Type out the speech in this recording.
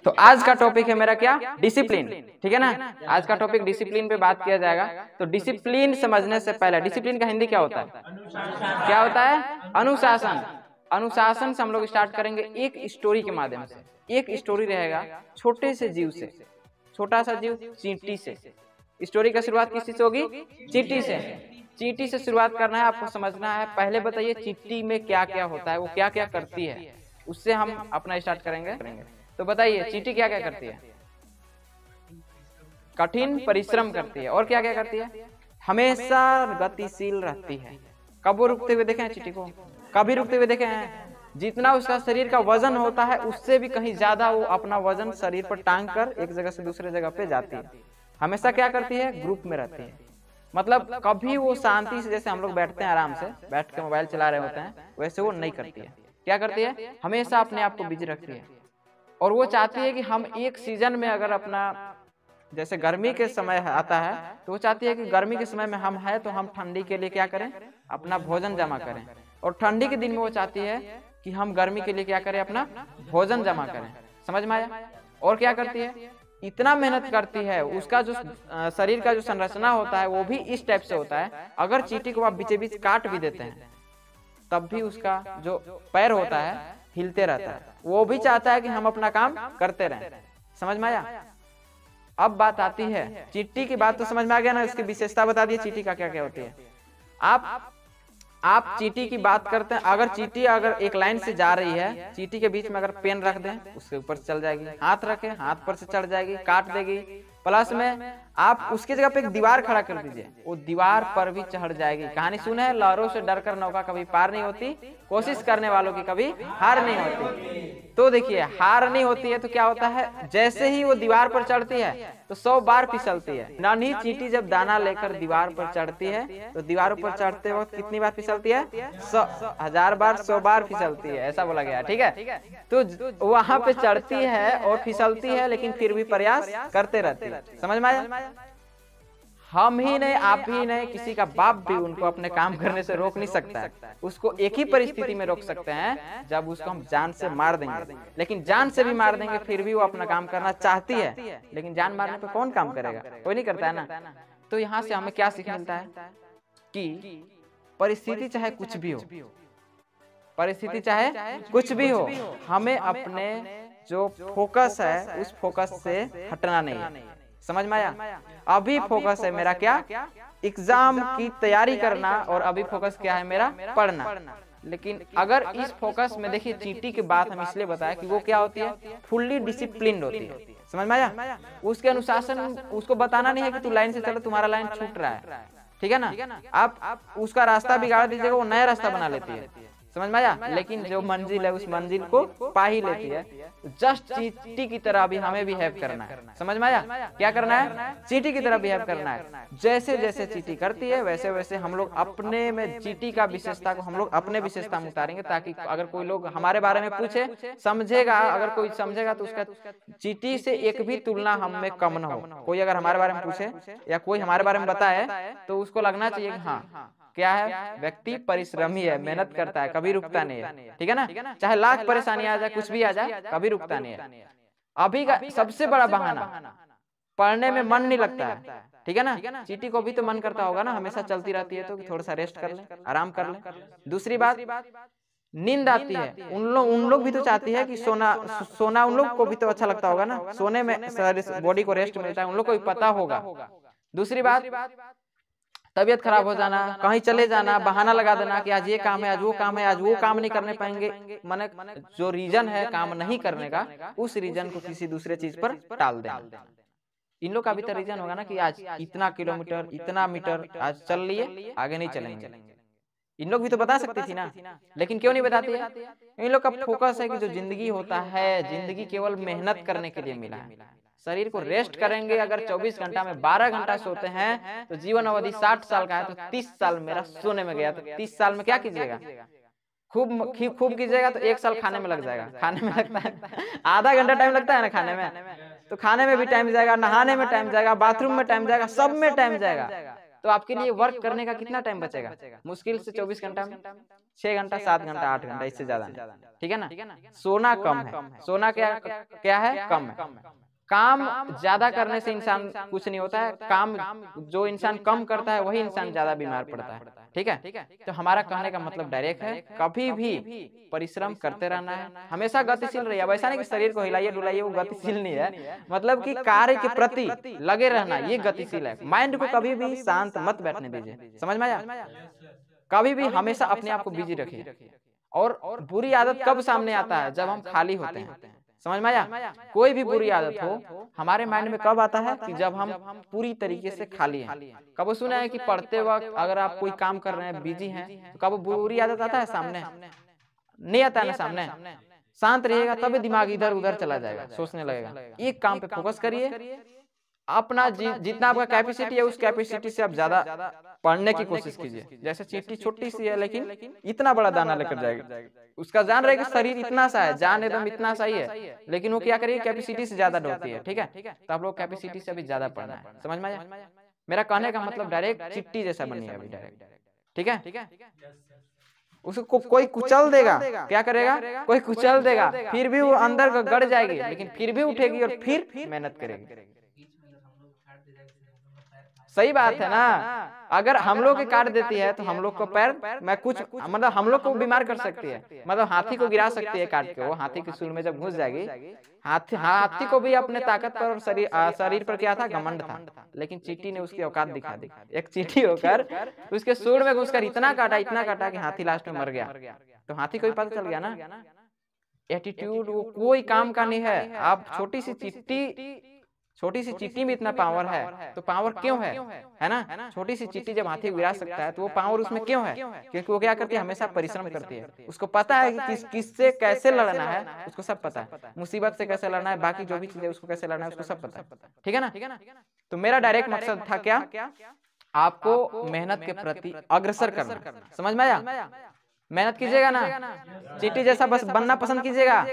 तो आज का टॉपिक है मेरा क्या, डिसिप्लिन। ठीक है ना, आज का टॉपिक डिसिप्लिन पे बात किया जाएगा। तो डिसिप्लिन समझने से पहले, डिसिप्लिन का हिंदी क्या होता है, क्या होता है, अनुशासन। अनुशासन से हम लोग स्टार्ट करेंगे एक स्टोरी के माध्यम से। एक स्टोरी रहेगा छोटे से जीव से, छोटा सा जीव चींटी से। स्टोरी का शुरुआत किस से होगी, चींटी से। चींटी से शुरुआत करना है, आपको समझना है। पहले बताइए चींटी में क्या क्या होता है, वो क्या क्या करती है, उससे हम अपना स्टार्ट करेंगे। तो बताइए चींटी क्या क्या करती है, कठिन परिश्रम करती है, और क्या क्या करती है, हमेशा गतिशील रहती है। कब वो रुकते हुए देखे हैं चींटी को, कभी रुकते हुए देखे हैं? जितना उसका शरीर का वजन होता है उससे भी कहीं ज्यादा वो अपना वजन शरीर पर टांग कर एक जगह से दूसरे जगह पे जाती है। हमेशा क्या करती है, ग्रुप में रहती है। मतलब कभी वो शांति से, जैसे हम लोग बैठते हैं आराम से बैठ के मोबाइल चला रहे होते हैं, वैसे वो नहीं करती है। क्या करती है, हमेशा अपने आप को बिजी रखती है। और वो चाहती है कि हम एक सीजन में अगर अपना, जैसे गर्मी के समय आता है तो वो चाहती है कि गर्मी के समय में हम है तो हम ठंडी के लिए क्या करें, अपना भोजन जमा करें। और ठंडी के दिन में वो चाहती है कि हम गर्मी के लिए क्या करें, अपना भोजन जमा करें। समझ में आया? और क्या करती है, इतना मेहनत करती है, उसका जो शरीर का जो संरचना होता है वो भी इस टाइप से होता है। अगर चींटी को आप बीचे बीच काट भी देते हैं तब भी उसका जो पैर होता है हिलते रहता है। वो भी चाहता है कि हम अपना काम करते रहें। समझ में आया? अब बात आती है चींटी की। बात तो समझ में आ गया ना, उसकी विशेषता बता दिए चींटी का क्या क्या होती है। आप चींटी की बात करते हैं, अगर चींटी अगर एक लाइन से जा रही है, चींटी के बीच में अगर पेन रख दें उसके ऊपर से चल जाएगी, हाथ रखें हाथ पर से चढ़ जाएगी, काट देगी। प्लस में आप उसकी जगह पे एक दीवार खड़ा कर दीजिए, वो दीवार पर भी चढ़ जाएगी। कहानी सुने है, लहरों से डरकर नौका कभी पार नहीं होती, कोशिश करने वालों की कभी हार नहीं होती। तो देखिए हार नहीं होती है तो क्या होता है, जैसे ही वो दीवार पर चढ़ती है तो 100 बार फिसलती है। नन्ही चींटी जब दाना लेकर दीवार पर चढ़ती है तो दीवारों पर चढ़ते वक्त कितनी बार फिसलती है, 1000 बार, 100 बार फिसलती है, ऐसा बोला गया। ठीक है, तो वहां पे चढ़ती है और फिसलती है लेकिन फिर भी प्रयास करते रहती है। समझ में आया? हम ही नहीं, आप ही नहीं, किसी का बाप भी उनको अपने काम करने से रोक नहीं सकता है। उसको एक ही परिस्थिति में रोक सकते हैं, जब उसको हम जान से मार देंगे। लेकिन जान से भी मार देंगे फिर भी वो अपना काम करना चाहती है, लेकिन जान मारने पे कौन काम करेगा, कोई नहीं करता है ना। तो यहाँ से हमें क्या सीख मिलता है कि परिस्थिति चाहे कुछ भी हो, परिस्थिति चाहे कुछ भी हो, हमें अपने जो फोकस है उस फोकस से हटना नहीं है। समझ में आया? अभी फोकस है मेरा क्या, एग्जाम की तैयारी करना, और अभी फोकस क्या है मेरा, पढ़ना। लेकिन अगर इस फोकस में देखिए, चींटी की बात हम इसलिए बताया कि वो क्या होती है, फुल्ली डिसिप्लिन्ड होती है। समझ में आया? उसके अनुशासन, उसको बताना नहीं है कि तू लाइन से चलो, तुम्हारा लाइन छूट रहा है। ठीक है ना, आप उसका रास्ता बिगाड़ दीजिएगा, वो नया रास्ता बना लेती है। समझ में आया? लेकिन जो मंजिल है उस मंजिल को पा ही लेती है। जस्ट चींटी की तरह अभी हमें भी बिहेव करना है। समझ में आया? क्या करना है, चींटी की तरह बिहेव करना है। जैसे जैसे चींटी करती है वैसे वैसे हम लोग अपने में चींटी का विशेषता को हम लोग अपने विशेषता में उतारेंगे, ताकि अगर कोई लोग हमारे बारे में पूछे, समझेगा, अगर कोई समझेगा तो उसका चींटी से एक भी तुलना हम में कम न हो। कोई अगर हमारे बारे में पूछे या कोई हमारे बारे में बताए तो उसको लगना चाहिए कि हाँ क्या है, व्यक्ति परिश्रमी है, मेहनत करता है, कभी रुकता नहीं है। ठीक है ना, चाहे लाख परेशानी आ जाए, कुछ भी आ जाए, कभी रुकता नहीं है। अभी का सबसे बड़ा बहाना, पढ़ने में मन नहीं लगता है। ठीक है ना, चींटी को भी तो मन करता होगा ना, हमेशा चलती रहती है, तो थोड़ा सा रेस्ट कर ले, आराम कर ले। दूसरी बात, नींद आती है, उन लोग भी तो चाहती है कि सोना उन लोग को भी तो अच्छा लगता होगा ना, सोने में बॉडी को रेस्ट मिलता है, उन लोग को भी पता होगा। दूसरी बात, तबीयत खराब हो जाना, कहीं चले जाना, बहाना लगा देना कि आज ये काम है, आज वो काम है, आज वो काम नहीं करने पाएंगे, माने जो रीजन है काम नहीं करने का, उस रीजन को किसी दूसरे चीज पर टाल देना। इन लोग का भी तो रीजन होगा ना कि आज इतना किलोमीटर, इतना मीटर आज चल लिए, आगे नहीं चलेंगे। इन लोग भी तो बता सकती थी ना, लेकिन क्यों नहीं बताती है? इन लोग का फोकस है कि जो जिंदगी होता है, जिंदगी केवल मेहनत करने के लिए मिला है। शरीर को रेस्ट करेंगे, अगर 24 घंटा में 12 घंटा सोते हैं तो जीवन अवधि 60 साल का है, तो 30 साल मेरा सोने में गया, तो 30 साल में क्या कीजिएगा, खूब कीजिएगा तो 1 साल खाने में लग जाएगा। खाने में लगता है आधा घंटा टाइम लगता है ना खाने में, तो खाने में भी टाइम जाएगा, नहाने में टाइम जाएगा, बाथरूम में टाइम जाएगा, सब में टाइम जाएगा। तो आपके लिए वर्क करने का कितना टाइम बचेगा? मुश्किल से 24 घंटा में 6 घंटा, 7 घंटा, 8 घंटा, इससे ज्यादा नहीं, ठीक है ना। सोना कम है, सोना क्या क्या है, कम है। काम ज्यादा करने से इंसान कुछ नहीं होता है, काम जो इंसान कम करता है वही इंसान ज्यादा बीमार पड़ता है, ठीक है। तो हमारा कहने का मतलब डायरेक्ट है, कभी भी परिश्रम करते रहना है, हमेशा गतिशील रहिए। अब ऐसा नहीं कि शरीर को हिलाइए डुलाइए, वो गतिशील नहीं है, मतलब कि कार्य के प्रति लगे रहना, ये गतिशील है। माइंड को कभी भी शांत मत बैठने दीजिए, समझ में आया। कभी भी हमेशा अपने आप को बिजी रखिए। और बुरी आदत कब सामने आता है? जब हम खाली होते हैं, समझ में आया। कोई भी बुरी आदत हो हमारे माइंड में कब आता है? कि जब हम पूरी तरीके से खाली हैं। कब सुना है कि पढ़ते वक्त अगर आप कोई काम कर रहे हैं, बिजी हैं, तो कब बुरी आदत आता है सामने? नहीं आता है ना सामने। शांत रहिएगा तभी दिमाग इधर उधर चला जाएगा, सोचने लगेगा। एक काम पे फोकस करिए, अपना जितना आपका कैपेसिटी है उस कैपेसिटी से आप ज्यादा पढ़ने की कोशिश कीजिए। जैसे चींटी छोटी सी है लेकिन इतना बड़ा दाना लेकर जाएगी, उसका जान रहेगा शरीर इतना सा है, जान एकदम इतना सा ही है, लेकिन वो क्या करेगी, कैपेसिटी से ज्यादा ढोती है, ठीक है। तो आप लोग कैपेसिटी से अभी ज्यादा पढ़ना है, समझ में आया। मेरा कहने का मतलब डायरेक्ट चिट्टी जैसा बनिए अभी डायरेक्ट, ठीक है। उसको कोई कुचल देगा, क्या करेगा, कोई कुचल देगा, फिर भी वो अंदर गड़ जाएगी, लेकिन फिर भी उठेगी और फिर मेहनत करेगी। सही बात है ना। अगर हम लोग के काट देती है तो हम लोग को पैर मैं कुछ मतलब हम लोग को बीमार कर सकती है, मतलब हाथी को गिरा सकती है काट के। वो हाथी के सूल में जब घुस जाएगी, हाथी को भी अपने ताकत पर और शरीर पर क्या था, घमंड था, लेकिन चींटी ने उसकी औकात दिखा दी। एक चींटी होकर उसके सूल में घुसकर इतना काटा कि हाथी लास्ट में मर गया। तो हाथी को भी पता चल गया ना, एटीट्यूड वो कोई काम का नहीं है। आप छोटी सी चींटी में इतना पावर है, तो पावर क्यों है ना। छोटी सी चींटी जब हाथी गिरा सकता है तो वो पावर उसमें क्यों है? क्योंकि वो क्या करती है, हमेशा परिश्रम करती है। उसको पता है कि किससे कैसे लड़ना है, उसको सब पता है। मुसीबत से कैसे लड़ना है, बाकी जो भी चीजें उसको कैसे लड़ना है, उसको सब पता है, ठीक है ना। तो मेरा डायरेक्ट मकसद था क्या, आपको मेहनत के प्रति अग्रसर करना, समझ में आया। मेहनत कीजिएगा ना, चींटी जैसा बस बनना पसंद कीजिएगा।